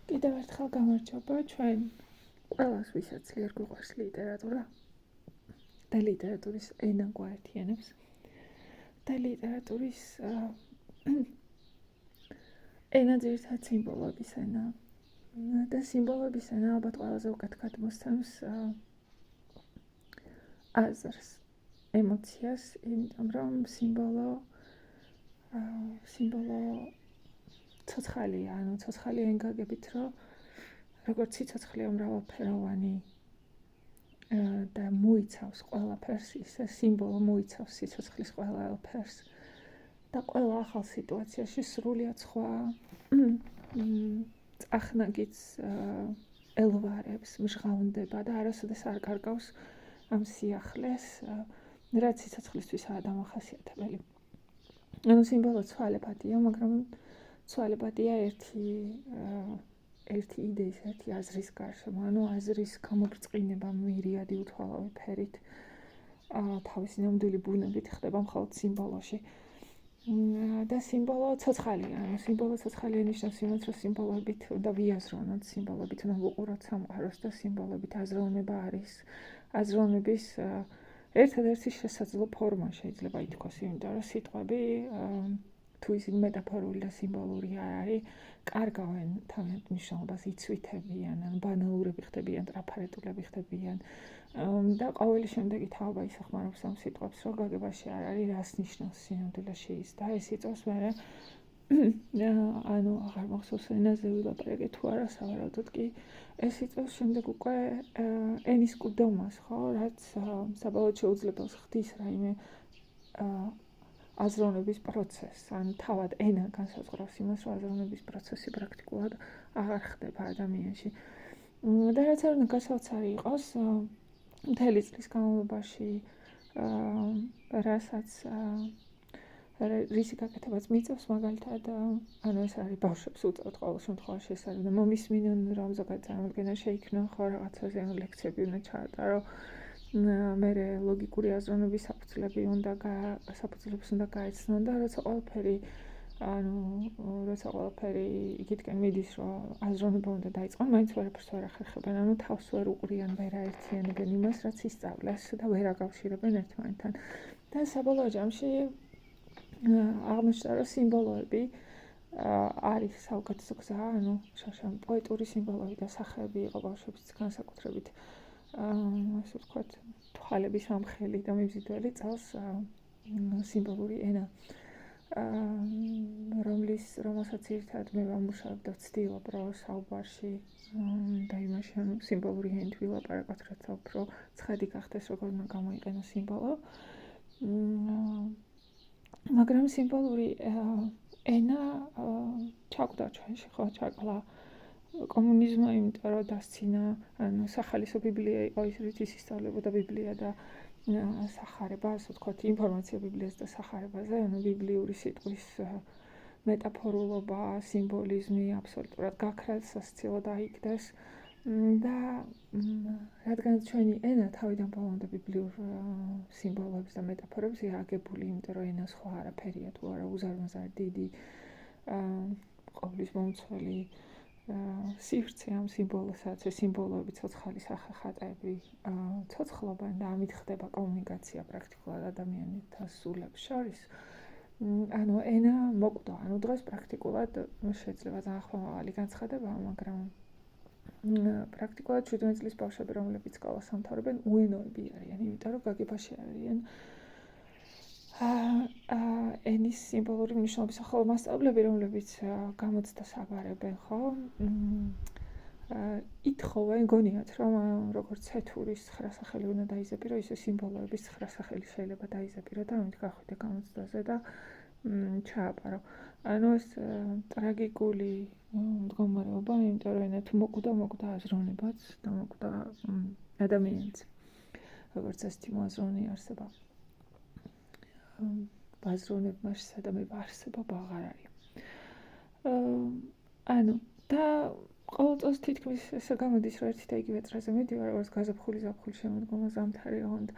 კიდევ ერთხელ გამარჯობა ჩვენ ყველას, ვისაც ძლიერ გვიყვარს ლიტერატურა და ლიტერატურის ენა გვაერთიანებს და ლიტერატურის ენა ძირითადად სიმბოლოების ენა და სიმბოლოების ენა ალბათ ყველაზე უკეთ გადმოსცემს აზრს, ემოციას, იმიტომ რომ სიმბოლო ცოცხალია, ანუ ცოცხალია იმ გაგებით, რომ როგორც სიცოცხლეა მრავალფეროვანი და მოიცავს ყველაფერს, ისე სიმბოლო მოიცავს სიცოცხლის ყველაფერს და ყველა ახალ სიტუაციაში სრულიად სხვა წახნაგიც ელვარებს, მჟღავნდება და არასოდეს არ კარგავს ამ სიახლეს, რაც სიცოცხლისთვისაა დამახასიათებელი. ანუ სიმბოლო ცვალებადია, მაგრამ ცვალებადია ერთი იდეის, ერთი აზრის გარშემო, ანუ აზრის გამობრწყინება მირიადი უთვალავი ფერით, თავისი ნამდვილი ბუნებით ხდება მხოლოდ სიმბოლოში. და სიმბოლო ცოცხალია, ანუ სიმბოლო ცოცხალია ნიშნავს იმას, რომ სიმბოლოებით უნდა ვიაზროვნოთ, სიმბოლოებით უნდა ვუყუროთ სამყაროს და სიმბოლოებით აზროვნება არის აზროვნების ერთადერთი შესაძლო ფორმა შეიძლება ითქვას, იმიტომ რომ სიტყვები თუ ისინი მეტაფორული და სიმბოლური არ არის, კარგავენ თავიანთ მნიშვნელობას, იცვითებიან, ან ბანალურები ხდებიან, ტრაფარეტულები ხდებიან და ყოველი შემდეგი თაობა ისახმარებს ამ სიტყვებს, რომ გაგებაში არ არის, რას ნიშნავს სინამდვილეში ის და ეს იწევს მერე ანუ აღარ მახსოვს ენაზე ვილაპარაკე თუ არა, სავარაუდოდ კი ეს იწევს შემდეგ უკვე ენის კვდომას, ხო, რაც საბოლოოდ შეუძლებელს ხდის რაიმე აზროვნების პროცესს, ან თავად ენა განსაზღვრავს იმას, რომ აზროვნების პროცესი პრაქტიკულად აღარ ხდება ადამიანში. და რაც არ უნდა გასაოცარი იყოს, მთელი წლის განმავლობაში, რასაც რისი გაკეთებაც მიწევს, მაგალითად, ანუ ეს არის ბავშვებს უწევთ ყოველ შემთხვევაში, ეს არის და მომისმინონ, რომ ზოგადად წარმოდგენა შეიქმნონ, ხო, რაღაცაზე, ანუ ლექციები უნდა ჩაატარო, მერე ლოგიკური აზროვნების საფუძვლებს უნდა გაეცნონ და როცა ყველაფერი იქითკენ მიდის, რომ აზროვნება უნდა დაიწყონ, მაინც ვერაფერს ვერ ახერხებენ, ანუ თავს ვერ უყრიან, ვერ აერთიანებენ იმას, რაც ისწავლეს და ვერ აკავშირებენ ერთმანეთთან. და საბოლოო ჯამში აღმოჩნდა, რომ სიმბოლოები არის საუკეთესო გზა, ანუ შაშამ პოეტური სიმბოლოები და სახეები იყო ბავშვების განსაკუთრებით ასე ვთქვათ, თვალების ამხელი და მიმზიდველი წელს სიმბოლური ენა, რომელსაც ერთად მე ვამუშავებ და ვცდილობ, რომ საუბარში და იმაში, ანუ სიმბოლური ენით ვილაპარაკოთ, რათა უფრო ცხადი გახდეს, როგორ უნდა გამოიყენოს სიმბოლო. მაგრამ სიმბოლური ენა ჩაკვდა ჩვენში, ხო, ჩაკლა კომუნიზმმა, იმიტომ რომ დასცინა, ანუ სახალისო ბიბლია იყო ის, რითიც ისწავლებოდა ბიბლია და სახარება, ასე ვთქვათ, ინფორმაცია ბიბლიაზე და სახარებაზე, ანუ ბიბლიური სიტყვის მეტაფორულობა, სიმბოლიზმი აბსოლუტურად გაქრა, სასაცილო დაიგდეს და რადგან ჩვენი ენა თავიდან ბოლომდე ბიბლიურ სიმბოლოებს და მეტაფორებზე აგებული, იმიტომ რომ ენა სხვა არაფერია, თუ არა უზარმაზარი დიდი ყოვლის მომცველი სივრცე ამ სიმბოლოსაც, ეს სიმბოლოები, ცოცხალი სახე, ხატები ცოცხლობენ და ამით ხდება კომუნიკაცია პრაქტიკულად ადამიანთა სულებს შორის. ანუ ენა მოკვდა, ანუ დღეს პრაქტიკულად შეიძლება ძალიან ხმამაღალი განცხადებაა, მაგრამ პრაქტიკულად 17 წლის ბავშვები, რომლებიც სკოლას ამთავრებენ, უენოები არიან, იმიტომ რომ გაგებაში არიან ენის სიმბოლური მნიშვნელობის ახალ მასწავლებლები, რომლებიც გამოცდას აბარებენ, ხო? ითხოვენ, გონიათ, რომ როგორც ცეთურის 9 სახელი უნდა დაიზეპირო, ისე სიმბოლოების 9 სახელი შეიძლება დაიზეპირო და ამით გახვიდე გამოცდაზე და ჩააბარო. ანუ ეს ტრაგიკული მდგომარეობა, იმიტომ რომ ენა თუ მოკვდა აზროვნებაც და მოკვდა ადამიანიც, როგორც ასეთი მოაზროვნე არსება. ბაზროვნებმა შესაძლებელია არსებობა აღარ არის. ანუ და ყოველ წელს თითქმის ესე გამოდის, რომ ერთი და იგივე წრეზე მიდივარ, როგორც გაზაფხული შემოდგომა ზამთარია, და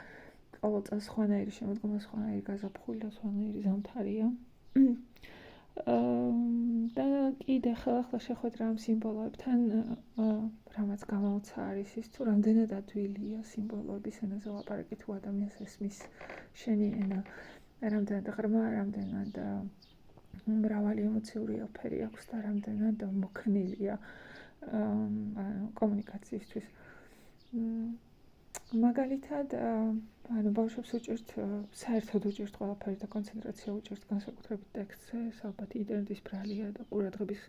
ყოველ წელს სხვანაირი შემოდგომა, სხვანაირი გაზაფხული და სხვანაირი ზამთარია. და კიდე ხელახლა შეხვედრა რა ამ სიმბოლოებთან, რამაც გამოუცა არის ის, თუ რამდენად ადვილია სიმბოლოების ენაზე ლაპარაკი, თუ ადამიანს ესმის შენი ენა, რამდენად ღრმა, რამდენად მრავალი ემოციური ელფერი აქვს და რამდენად მოქნილია კომუნიკაციისთვის. მაგალითად, ბავშვებს უჭერთ, საერთოდ უჭერთ ყველაფერი და კონცენტრაცია უჭერთ განსაკუთრებით ტექსტზე, ალბათ ინტერნეტის ბრალია და ყურადღების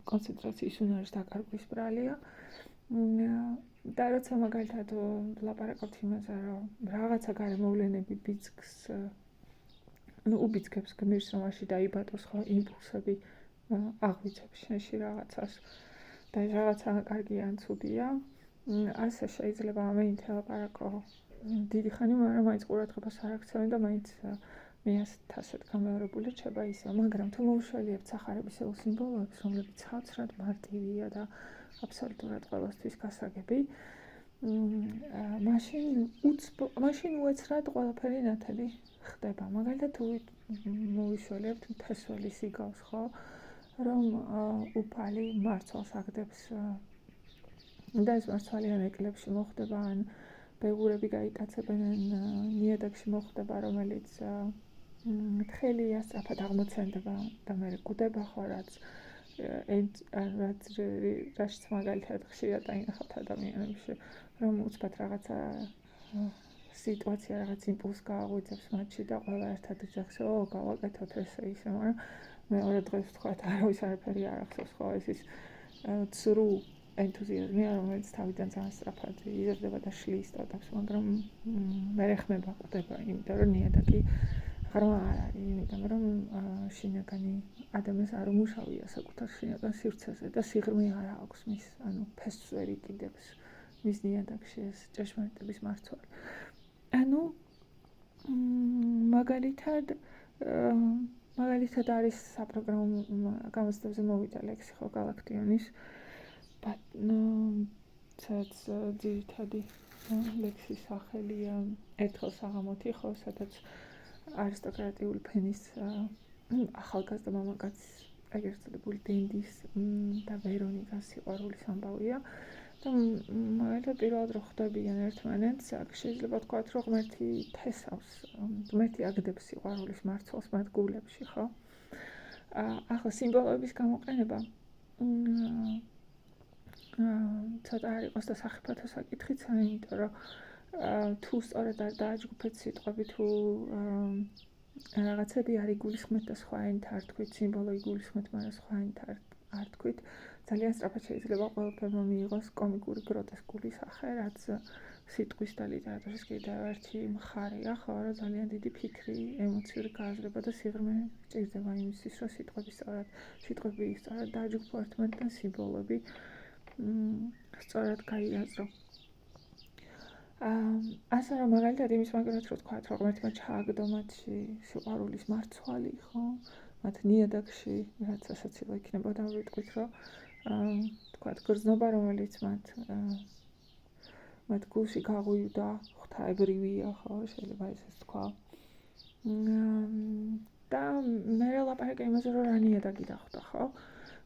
კონცენტრაციის უნარის დაკარგვის ბრალია. და როცა მაგალითად ლაპარაკობთ იმაზე, რომ რაღაცა გარემოვლენები ბიძგს, უბიძგებს გმირს, რომ მაშინ დაიბადოს ხო იმპულსები, აღვიძებს შენში რაღაცას და ეს რაღაცა კარგი ან ცუდია. ასე შეიძლება ამენით ელაპარაკო დიდი ხანი, მაგრამ მაინც ყურადღებას არ აქცევენ და მაინც მეასთ ასეთ გამეორებული რჩება ისე, მაგრამ თუ მოუშველიებთ სახარებისეულ სიმბოლოებს, რომლებიც ხალხურად მარტივია და აბსოლუტურად ყველასთვის გასაგები, მაშინ უეცრად ყველაფერი ნათელი ხდება. მაგალითად, თუ მოუშველიებთ მთესველი სიგავს, ხო, რომ უფალი მარცვალს აგდებს და ეს მარცვალიან ეკლებში მოხდება, ან ბეღურები გაიტაცებენ ნიადაგში მოხდება, რომელიც თხელია, სწრაფად აღმოცენდება და მე გვდება ხო, რაც მაგალითად ხშირად აინახავთ ადამიანებში, რომ უცბად რაღაცა სიტუაცია, რაღაც იმპულს გააღვიძებს მათში და ყველა ერთად იძახს, გავაკეთოთ ესე ისე, მაგრამ მეორე დღეს ვთქვათ, არავის არაფერი არ ახსოვს, ხო, ეს ის ცრუ ენთუზიაზმია, რომელიც თავიდან ძალიან სწრაფად იზრდება და შლის ტოტებს, მაგრამ მე ხმება ყვდება, იმიტომ რომ ნიადაგი ღრმა არ არის, იმიტომ რომ შინაგანი ადამიანს არ უმუშავია საკუთარ შინაგან სივრცეზე და სიღრმე არ აქვს მის, ფესვს ვერ იკიდებს მის ნიადაგში ეს ჭეშმარიტების მარცვალი. მაგალითად არის საპროგრამო გამოცდებზე მოვიდა ლექსი ხო გალაქტიონის, სადაც ძირითადი ლექსის სახელია ერთხელ საღამოთი ხო, სადაც არისტოკრატიული ფენის ახალგაზრდა მამაკაცის ეგრეთ წოდებული დენდის და ვერონიკას სიყვარულის ამბავია. და მაგალითად პირველად რო ხვდებიან ერთმანეთს, აქ შეიძლება ვთქვათ, რომ ღმერთი თესავს, ღმერთი აგდებს სიყვარულის მარცვალს მათ გულებში, ხო? ახლა სიმბოლოების გამოყენება ცოტა არ იყოს და სახიფათო საკითხიც, იმიტომ რომ თუ სწორად არ დააჯგუფეთ სიტყვები, თუ რაღაცები არ იგულისხმეთ და სხვა ენით არ თქვით, სიმბოლო იგულისხმეთ, მაგრამ სხვა ენით არ თქვით, ძალიან სწრაფად შეიძლება ყველაფერმა მიიღოს კომიკური გროტესკული სახე, რაც სიტყვის და ლიტერატურის კიდევ ერთი მხარეა, ხო, რომ ძალიან დიდი ფიქრი, ემოციური გააზრება და სიღრმე ჭირდება იმისთვის, რომ სიტყვები სწორად დააჯგუფო ერთმანეთთან, სიმბოლოები სწორად გაიაზრო. ასე რომ მაგალითად იმის მაგალითად რო თქვათ, რომ ღმერთმა ჩააგდო მათში სიყვარულის მარცვალი, ხო, მათ ნიადაგში, რაც ასაცილო იქნებოდა, ვიტყვით, რომ თქვათ გრძნობა, რომელიც მათ გულში გაღვივდა, ღვთაებრივია, ხო, შეიძლება ესეც თქვა. და მე ლაპარაკი იმაზე, რომ რა ნიადაგი დახვდა, ხო?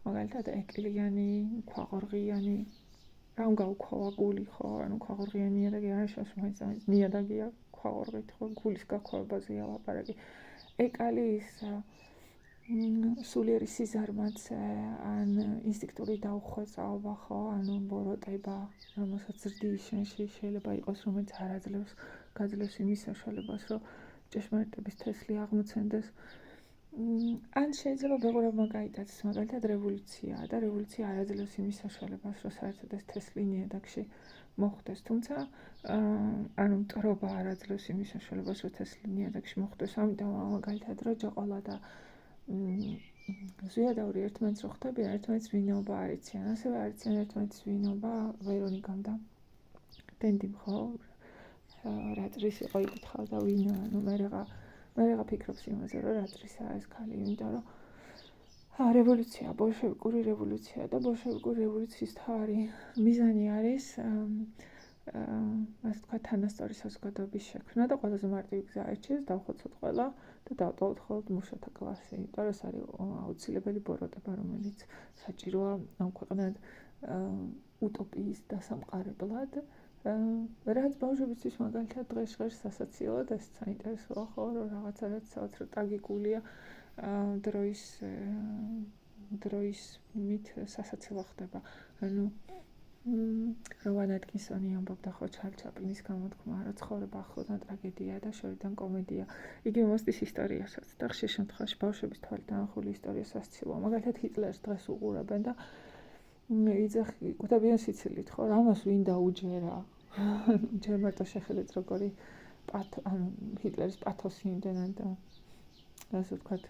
მაგალითად ეკლიანი, ქვაღორღიანი, რამ გაუქვა გული, ხო, ქვაღორღიანი ნიადაგი არ არის, მაინც ნიადაგია ქვაღორღით, ხო, გულის გაქვავებაზეა ლაპარაკი. ეკალი ის სულიერი სიზარმაცე, ან ინსტინქტური დაუხვეწაობა, ხო, ბოროტება, რომელსაც ზრდის შენში შეიძლება იყოს, რომელიც არ გაძლევს იმის საშუალებას, რომ ჭეშმარიტების თესლი აღმოცენდეს. ან შეიძლება ბეღურებმა გაიტაცეს, მაგალითად რევოლუცია და რევოლუცია არ აძლევს იმის საშუალებას, რომ საერთოდ ეს თესლი ნიადაგში მოხვდეს, თუმცა მტრობა არ აძლევს იმის საშუალებას, რომ თესლი ნიადაგში მოხვდეს, ამიტომ მაგალითად რო ჯაყოლა და ზვიადაური ერთმანეთს რო ხვდებიან, ერთმანეთს ვინაობა არ იციან, ასევე არ იციან ერთმანეთის ვინაობა ვერონიკამ და დენდიმ, ხო, რა წრის იყო იკითხავ და ვინ, მე რა ფიქრობს იმაზე, რომ რა წრისაა ეს ქალი, იმიტომ რომ რევოლუცია, ბოლშევიკური რევოლუცია და ბოლშევიკური რევოლუციის თავი მიზანი არის ასე თქვა თანასწორი საზოგადოების შექმნა და ყველაზე მარტივი გზა არჩიეს დავხოცოთ ყველა და დავტოვოთ ხოლმე მუშათა კლასი, იმიტომ რომ ეს არის აუცილებელი ბოროტება, რომელიც საჭიროა ამ ქვეყნად უტოპიის დასამყარებლად. რაც ბავშვებისთვის მაგალითად დღეს-დღეს სასაცილოდ ეს საინტერესოა ხო, რომ რაღაცა რაც საოცრად ტრაგიკულია დროის მიმით სასაცილო ხდება. ანუ როვან ატკინსონი ამბობდა ხო ჩარლ ჩაპლინის გამოთქმა, რომ ცხოვრება ახლოდან ტრაგედიაა და შორიდან კომედია. იგი მოსდის ისტორიასაც და ხშირ შემთხვევაში ბავშვების თვალიდან ახული ისტორია სასაცილოა. მაგალითად ჰიტლერს დღეს უყურებენ და კვდებიან სიცილით ხო, რამას ვინ დაუჯერა. ჯერ მარტო შეხედეთ როგორი ანუ ჰიტლერის პათოსი იმდენად ასე ვთქვათ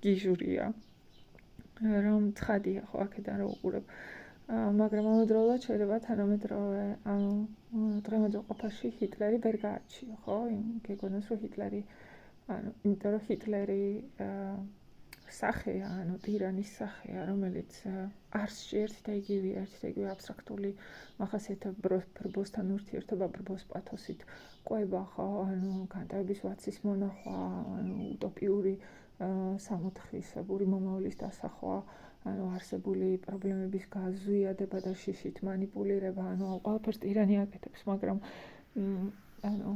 გიჟურია, რომ ცხადია ხო აქედან რო უყურებ. მაგრამ ამავდროულად შეიძლება თანამედროვე დღემდე ყოფაში ჰიტლერი ვერ გაარჩიო ხო, გეგონოს რომ ჰიტლერი იმიტომ რომ ჰიტლერი სახეა, ანუ ტირანის სახეა, რომელიც არსში ერთი და იგივე აბსტრაქტული მახასიათებლობასთან ურთიერთობა ბრბოს პათოსით ყვება ხო, ანუ განტავების ვაცის მონახვა, ანუ უტოპიური სამოთხისებური მომავლის დასახვა, ანუ არსებული პრობლემების გაზვიადება და შიშით მანიპულირება, ანუ ყველაფერს ტირანი აკეთებს, მაგრამ ანუ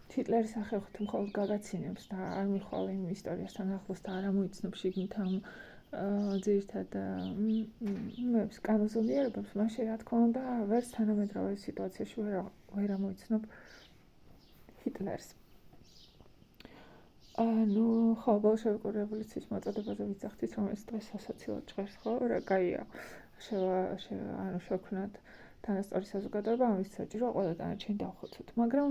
ჰიტლერის სახელი მხოლოდ გაგაცინებს და არ მიხვალ იმ ისტორიასთან ახლოს და არ ამოიცნობ შიგნით ამ ძირითად კანონზომიერებებს, მაშინ რა თქმა უნდა ვერც თანამედროვე სიტუაციაში ვერ ამოიცნობ ჰიტლერს. ანუ ხო, ბოლშევიკური რევოლუციის მოწოდებაზე ვიცახდით, რომელიც დღეს სასაცილოდ ჭრეს ხო, რა კაია. ანუ შევქმნათ თანასწორი საზოგადოება, ამის საჭიროა ყველა დანარჩენი დავხოცოთ. მაგრამ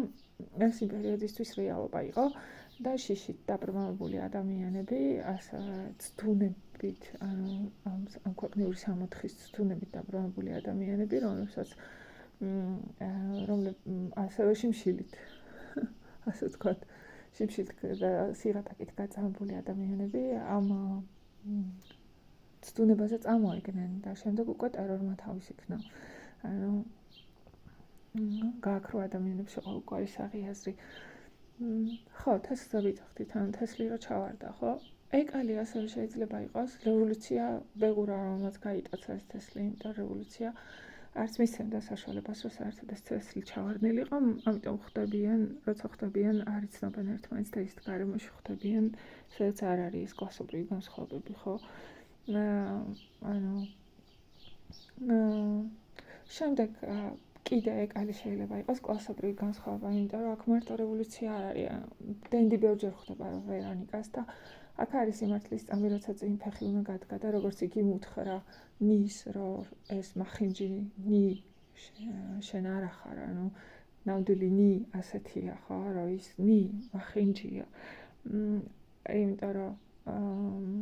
ეს იმ პერიოდისთვის რეალობა იყო და შიშით დაბრმავებული ადამიანები, ასევე ცდუნებით, ანუ ამ ქვეყნიური სამოთხის ცდუნებით დაბრმავებული ადამიანები, რომლებსაც ასევე შიმშილით, ასე ვთქვათ, შიმშილით და სიღატაკით გაწამებული ადამიანები ამ ცდუნებაზე წამოიგნენ და შემდეგ უკვე ტერორმა თავის იქნა. ანუ გააქრო ადამიანებს ყოველგვარი საღი აზრი. ხო, თესლზე ვიცახდით, ანუ თესლი რო ჩავარდა, ხო? ეკალი ასევე შეიძლება იყოს რევოლუცია ბეღურა, რომელსაც გაიტაცა ეს თესლი, იმიტომ რევოლუცია არც მისცემდა საშუალებას, რომ საერთოდ ეს თესლი ჩავარდნილიყო, ამიტომ ხვდებიან, როცა ხვდებიან, არ იცნობენ ერთმანეთს და ის გარემოში ხვდებიან, სადაც არ არის ეს კლასობრივი განსხვავებები, ხო? ანუ შემდეგ კიდე ეკალი შეიძლება იყოს კლასობრივი განსხვავება, იმიტომ რომ აქ მარტო რევოლუცია არ არის, დენდი ბევრჯერ ხვდება ვერონიკას და აქ არის სიმართლის წამი, როცა წინ ფეხი უნდა გადგა და როგორც იგი მუთხრა ნის, რომ ეს მახინჯი ნი შენ არ ახარ, ანუ ნამდვილი ნი ასეთია ხო, რომ ის ნი მახინჯია. იმიტომ რომ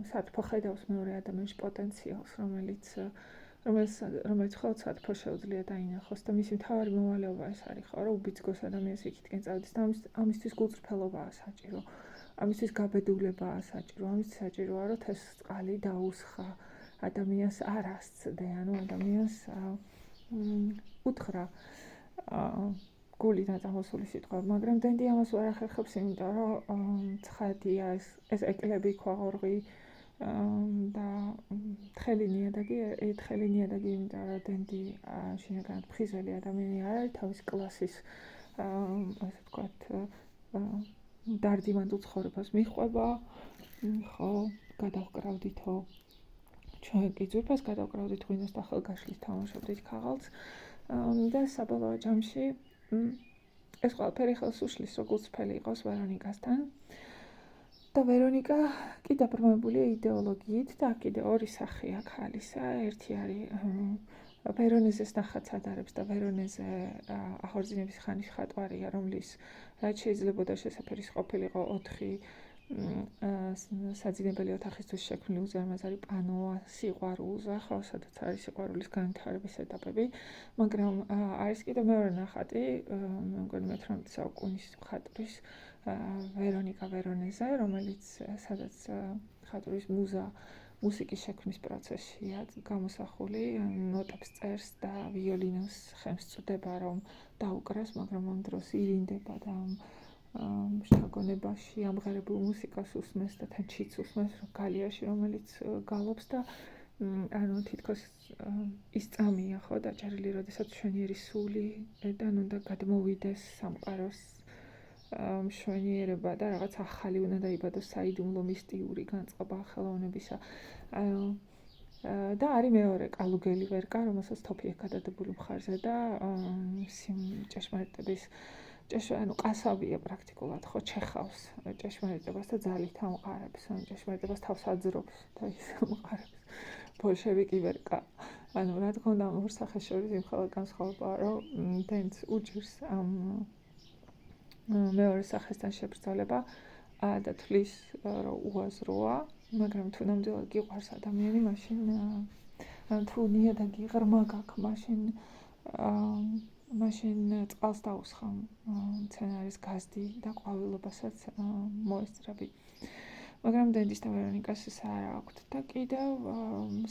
სათფო ხედავს მეორე ადამიანში პოტენციალს, რომელიც ხოლმე სათფო შეუძლია დაინახოს და მისი მთავარი მოვალეობა ეს არის ხო, რომ უბიძგოს ადამიანს იქითკენ წავიდეს და ამისთვის გულწრფელობაა საჭირო. ამისთვის გაბედულებაა საჭირო, ამისთვის საჭიროა, რომ ეს წყალი დაუსხა ადამიანს არ ასწდე, ანუ ადამიანს უთხრა გულიდან წამოსული სიტყვა, მაგრამ დენდი ამას ვერ ახერხებს, იმიტომ რომ ცხადია ეს ეკლები ქვაღორღი და თხელი ნიადაგი, იმიტომ რომ დენდი შინაგანად ფხიზელი ადამიანი არ არის, თავის კლასის ასე ვთქვათ დარდიმანდ ცხოვრებას მიჰყვება, ხო, გადავკრავდითო ჩვენ კი ძვირფას გადავკრავდით ღვინოს და ხელგაშლით თამაშობდით ქაღალდს და საბოლოო ჯამში ეს ყველაფერი ხელს უშლის, რომ გულწრფელი იყოს ვერონიკასთან და ვერონიკა კი დაბრმავებულია იდეოლოგიით და აქ კიდე ორი სახეა ქალისა, ერთი არის ვერონეზეს ნახატს ადარებს და ვერონეზე ახორძინების ხანის ხატვარია, რომლის რაც შეიძლებოდა შესაფერის ყოფილიყო 4 საძინებელი ოთახისთვის შექმნილი უზარმაზარი პანოა სიყვარულზე, ხო, სადაც არის სიყვარულის განვითარების ეტაპები, მაგრამ არის კიდე მეორე ნახატი, მე მგონი მე-18 საუკუნის მხატვრის ვერონიკა ვერონეზე, რომელიც სადაც მხატვრის მუსიკის შექმნის პროცესშია გამოსახული, ნოტებს წერს და ვიოლინოს ხელს წვდება, რომ დაუკრას, მაგრამ ამ დროს ირინდება და შთაგონებაში ამღერებულ მუსიკას უსმენს და თან ჩიც უსმენს გალიაში, რომელიც გალობს და თითქოს ის წამია ხო დაჭერილი, როდესაც მშვენიერი სული უნდა გადმოვიდეს სამყაროს მშვენიერება და რაღაც ახალი უნდა დაიბადოს საიდუმლო მისტიური განწყობა ხელოვნებისა. და არის მეორე კალუგელი ვერკა, რომელსაც თოფი აქვს გადადებული მხარზე და ჭეშმარიტების ყასავია პრაქტიკულად ხო ჩეხავს ჭეშმარიტებას და ძალით ამყარებს, ჭეშმარიტებას თავს აძრობს და ის ამყარებს. ბოლშევიკი ვერკა. რა თქმა უნდა, ორ სახეს შორის იმხელა განსხვავებაა, რომ დენს უჭირს ამ მეორე სახესთან შებრძოლება და თვლის, რომ უაზროა, მაგრამ თუ ნამდვილად გიყვარს ადამიანი, მაშინ თუ ნიადაგი ღრმა გაქვს, მაშინ წყალს დაუსხამ მცენარის გაზდი და ყვავილობასაც მოესწრები. მაგრამ დენდის და ვერონიკას ეს არ აქვთ და კიდევ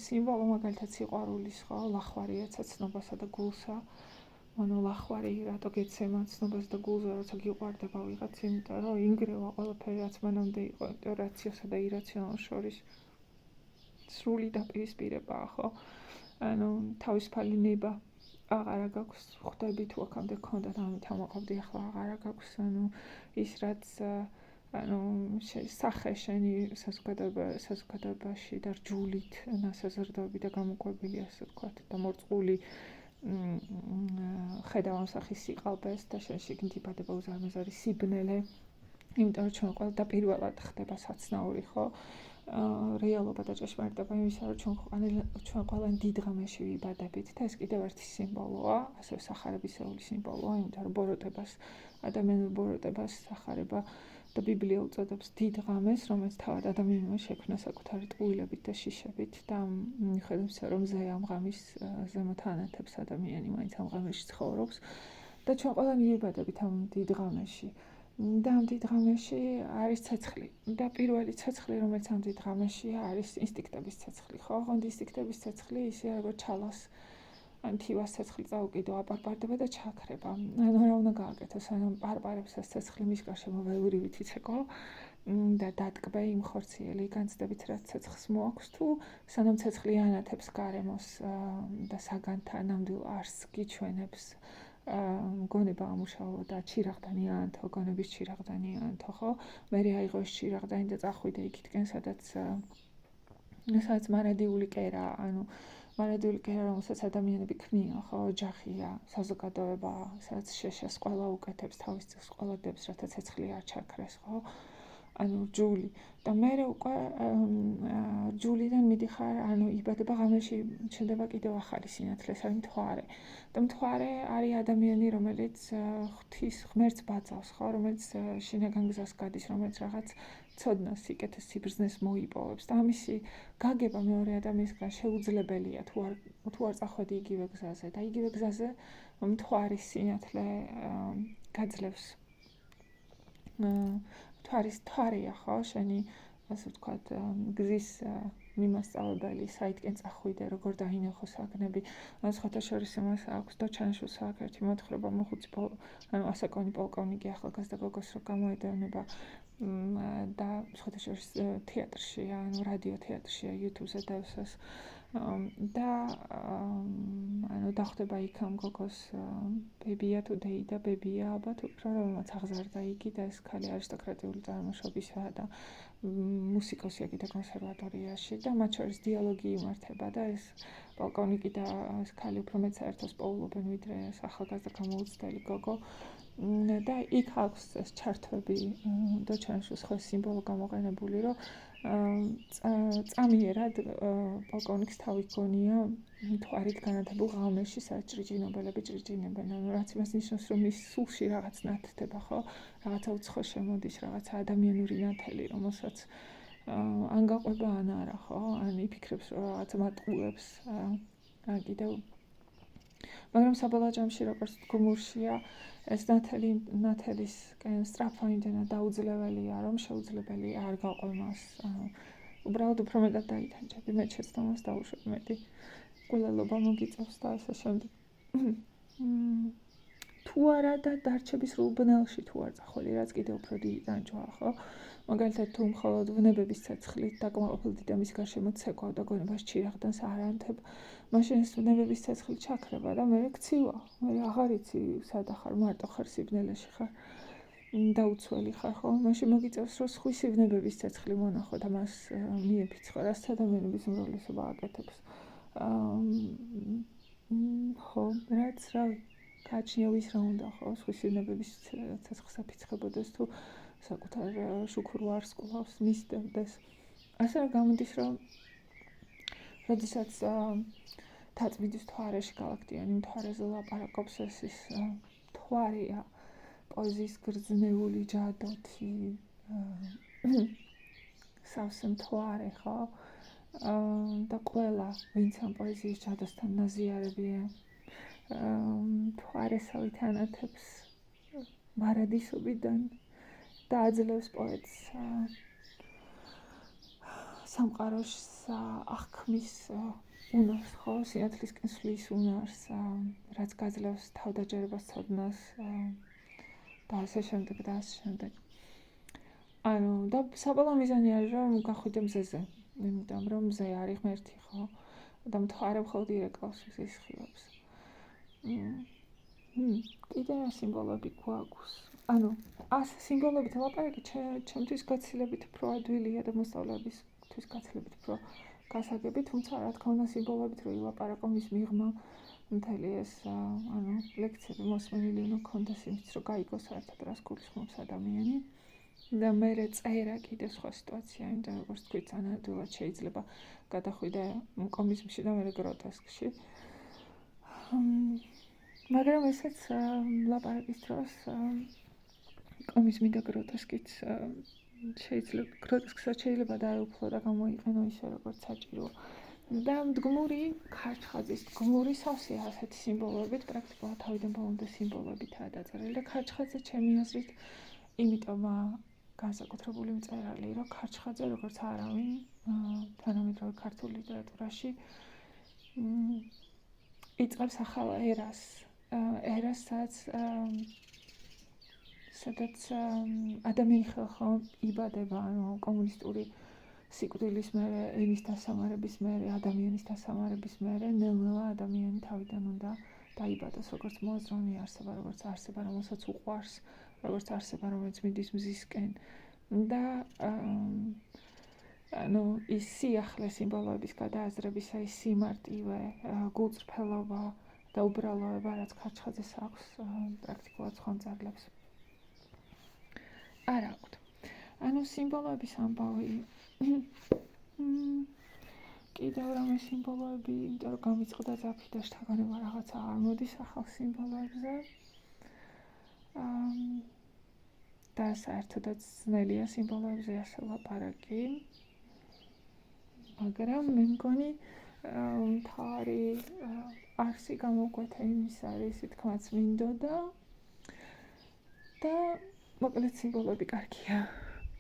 სიმბოლო მაგალითად სიყვარულის ხო, ლახვარია ცნობასა და გულსა. ლახვარი რატო გეცემა ცნობას და გულზე, როცა გიყვარდება ვიღაც, იმიტომ რომ ინგრევა ყველაფერი, რაც მანამდე იყო რაციოსა და ირაციონალს შორის. სრული დაპირისპირებაა ხო? თავისუფალი ნება აღარა გაქვს, ხვდები თუ აქამდე გქონდათ, ამით ამაყობდი, ახლა აღარა გაქვს, ის რაც სახე შენი საზოგადოებაში და რჯულით ნასაზრდოები და გამოკვებილი, ასე ვთქვათ, და მორწყული ხედავ ამ სახის სიყალბეს და შენ შიგნით იბადება უზარმაზარი სიბნელე, იმიტომ რომ ჩვენ ყველა და პირველად ხდება საცნაური ხო? რეალობა და ჭეშმარიტება იმისა, რომ ჩვენ ყველანი დიდ ღამეში ვიბადებით და ეს კიდევ ერთი სიმბოლოა, ასევე სახარებისეული სიმბოლოა, იმიტომ რომ ადამიანურ ბოროტებას სახარება და ბიბლია უწოდებს დიდ ღამეს, რომელიც თავად ადამიანმა შექმნა საკუთარი ტყუილებით და შიშებით და მიუხედავად რომ ამ ღამის ზემოთ ანათებს ადამიანი, მაინც ამ ღამეში ცხოვრობს და ჩვენ ყველანი ვიბადებით ამ დიდ ღამეში. და ამ დიდ ღამეში არის ცეცხლი და პირველი ცეცხლი, რომელიც ამ დიდ ღამეშია, არის ინსტინქტების ცეცხლი, ხო? ოღონდ ინსტინქტების ცეცხლი ისეა, როგორც ჩალას ან თივას ცეცხლი წაუკიდო აპარპარდება და ჩაქრება. რა უნდა გააკეთოს, პარპარებს ეს ცეცხლი მის გარშემო ველურივით იცეკო და დატკბე იმ ხორციელი განცდებით, რაც ცეცხლს მოაქვს, თუ სანამ ცეცხლი ანათებს გარემოს და საგანთან ნამდვილ არსს გიჩვენებს. გონება ამუშავო და ჩირაღდანი აანთო, გონების ჩირაღდანი აანთო, ხო? მერე აიღო ეს ჩირაღდანი და წახვიდე იქითკენ, სადაც მარადიული კერაა, მარადიული კერა, რომელსაც ადამიანები ქმნიან, ხო? ოჯახია, საზოგადოება, სადაც შეშას ყველა უკეთებს, თავის წელს ყველა დებს, რათა ცეცხლი არ ჩაქრეს, ხო? რჯული და მერე უკვე რჯულიდან მიდიხარ, იბადება ღამეში, ჩნდება კიდევ ახალი სინათლე, ეს არის მთვარე. და მთვარე არის ადამიანი, რომელიც ღვთის ღმერთს ბაძავს, ხო, რომელიც შინაგან გზას გადის, რომელიც რაღაც ცოდნას, სიკეთეს, სიბრძნეს მოიპოვებს და ამისი გაგება მეორე ადამიანისგან შეუძლებელია, თუ არ წახვედი იგივე გზაზე და იგივე გზაზე მთვარის სინათლე გაძლევს. მთვარეა ხო, შენი, ასე ვთქვათ, გზის მიმასწავლებელი, საიდკენ წახვიდე, როგორ დაინახო საგნები. სხვათა შორის იმას აქვს დოჩანიშვილს აქვს ერთი მოთხრობა, მოხუცი ასაკონი პოლკოვნიკი ახალგაზრდა გოგოს რო გამოედევნება და სხვათა შორის თეატრში, რადიო თეატრში, YouTube-ზე დავსას და დახვდება იქ ამ გოგოს ბებია თუ დეიდა, ბებია ალბათ უფრო, რომელმაც აღზარდა იგი და ეს ქალი არისტოკრატიული წარმოშობისაა და მუსიკოსია კიდე კონსერვატორიაში და მათ შორის დიალოგი იმართება და ეს პოლკოვნიკი და ეს ქალი უფრო მეც საერთოდ პოულობენ, ვიდრე ეს ახალგაზრდა გამოუცდელი გოგო და იქ აქვს ეს ჩართვები დოჩანიშვილის ხო სიმბოლო გამოყენებული, რომ წამიერად პოლკოვნიკს თავი გონია მთვარით განათებულ ღამეში, სადაც ჭრიჭინობელები ჭრიჭინებენ, რაც იმას ნიშნავს, რომ მის სულში რაღაც ნათდება, ხო? რაღაცა უცხო შემოდის, რაღაცა ადამიანური ნათელი, რომელსაც ან გაყვება, ან არა, ხო? ან იფიქრებს, რომ რაღაცა მატყუებს, კიდევ. მაგრამ საბოლოო ჯამში, როგორც გმურშია, ეს ნათელისკენ სწრაფა იმდენად დაუძლებელია, რომ შეუძლებელია არ გაყვემას. უბრალოდ უფრო მეტად დაიტანჯები, მე შეცდომას დაუშვებ მეტი. ყოლელობა მოგიწევს და ასე შემდეგ. თუ არა და დარჩები სრულ ბნელში თუ არ წახვედი, რაც კიდევ უფრო დიდი დანჯვაა, ხო? მაგალითად, თუ მხოლოდ ვნებების ცეცხლით დაკმაყოფილდი და მის გარშემო ცეკვავ და გონებას ჩირაღდანს არ ანთებ, მაშინ ეს ვნებების ცეცხლი ჩაქრება და მე ქცივა. მე აღარ იცი სადა ხარ, მარტო ხარ სიბნელეში ხარ. და უცველი ხარ, ხო? მაშინ მოგიწევს, რომ სხვის ვნებების ცეცხლი მონახო და მას მიეფიცხო, რაც ადამიანების უმრავლესობა აკეთებს. ხო, რაც რავი, გააჩნია ვის რა უნდა, ხო? სხვის ვნებების ცეცხლს აფიცხებოდეს თუ საკუთარ შუქურვარს კლავს მისდევდეს. ასე რომ გამოდის, რომ როდესაც თაწმიდის მთვარეში გალაქტიანი მთვარეზე ლაპარაკობს, ეს ის მთვარეა, პოეზიის გრძნეული ჯადოთი, სავსე მთვარე, ხო? და ყველა, ვინც ამ პოეზიის ჯადოსთან ნაზიარებია, მთვარესავით ანათებს მარადისობიდან და აძლევს პოეტს სამყაროს აღქმის უნარს, ხო? სინათლისკენ სვლის უნარს, რაც გაძლევს თავდაჯერებას ცოდნას და ასე შემდეგ და ასე შემდეგ. ანუ და საბოლოო მიზანი არის, რომ გახვიდე მზეზე, იმიტომ რომ მზე არის ღმერთი, ხო? და მთვარე მხოლოდ ირეკლავს მზის სხივებს. კიდე რა სიმბოლოები გვაქვს? ანუ ასე სიმბოლოებით ლაპარაკი ჩემთვის გაცილებით უფრო ადვილია და მოსწავლეებისთვის გაცილებით უფრო გასაგები, თუმცა რა თქმა უნდა სიმბოლოებით რო ილაპარაკო მის მიღმა მთელი ეს ანუ ლექციები მოსმენილი უნდა გქონდეს იმით, რომ გაიგოს საერთოდ რას გულისხმობს ადამიანი. და მერე წერა კიდე სხვა სიტუაცია, იმიტომ როგორც თქვით, ანადულად შეიძლება გადახვიდე კომიზმში და მერე გროტესკში. მაგრამ ესეც ლაპარაკის დროს კომიზმი და გროტესკიც შეიძლება დაეუფლო და გამოიყენო ისე, როგორც საჭიროა. და მდგმური ქარჩხაძის მდგმური სავსეა ასეთი სიმბოლოებით, პრაქტიკულად თავიდან ბოლომდე სიმბოლოებითაა დაწერილი და ქარჩხაძე ჩემი აზრით იმიტომ განსაკუთრებული მწერალი, რომ ქარჩხაძე როგორც არავინ თანამედროვე ქართულ ლიტერატურაში იწყებს ახალ ერას, სადაც ადამიანი ხალხო იბადება, ანუ კომუნისტური სიკვდილის მერე, ენის დასამარების მერე, ადამიანის დასამარების მერე, ნელ-ნელა ადამიანი თავიდან უნდა დაიბადოს, როგორც მოაზროვნე არსება, როგორც არსება, რომელსაც უყვარს, როგორც არსება, რომელიც მიდის მზისკენ და ანუ ის სიახლე სიმბოლოების გადააზრებისა, ის სიმარტივე, გულწრფელობა და უბრალოება, რაც ქარჩხაძეს აქვს, პრაქტიკულად სხვა მწერლებს არ აქვთ. ანუ სიმბოლოების ამბავი კიდევ რამე სიმბოლოები, იმიტომ რომ გამიწყდა ძაფი და შთაგონება რაღაცა არ მოდის ახალ სიმბოლოებზე. და საერთოდაც ძნელია სიმბოლოებზე ასე ლაპარაკი. მაგრამ მე მგონი მთავარი არსი გამოგვეთა იმის არის, თქმაც მინდოდა და მოკლედ სიმბოლოები კარგია.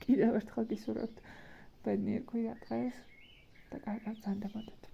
კიდევ ერთხელ გისურვებთ ბედნიერ კვირა დღეს და კარგად გრძანდებოდეთ.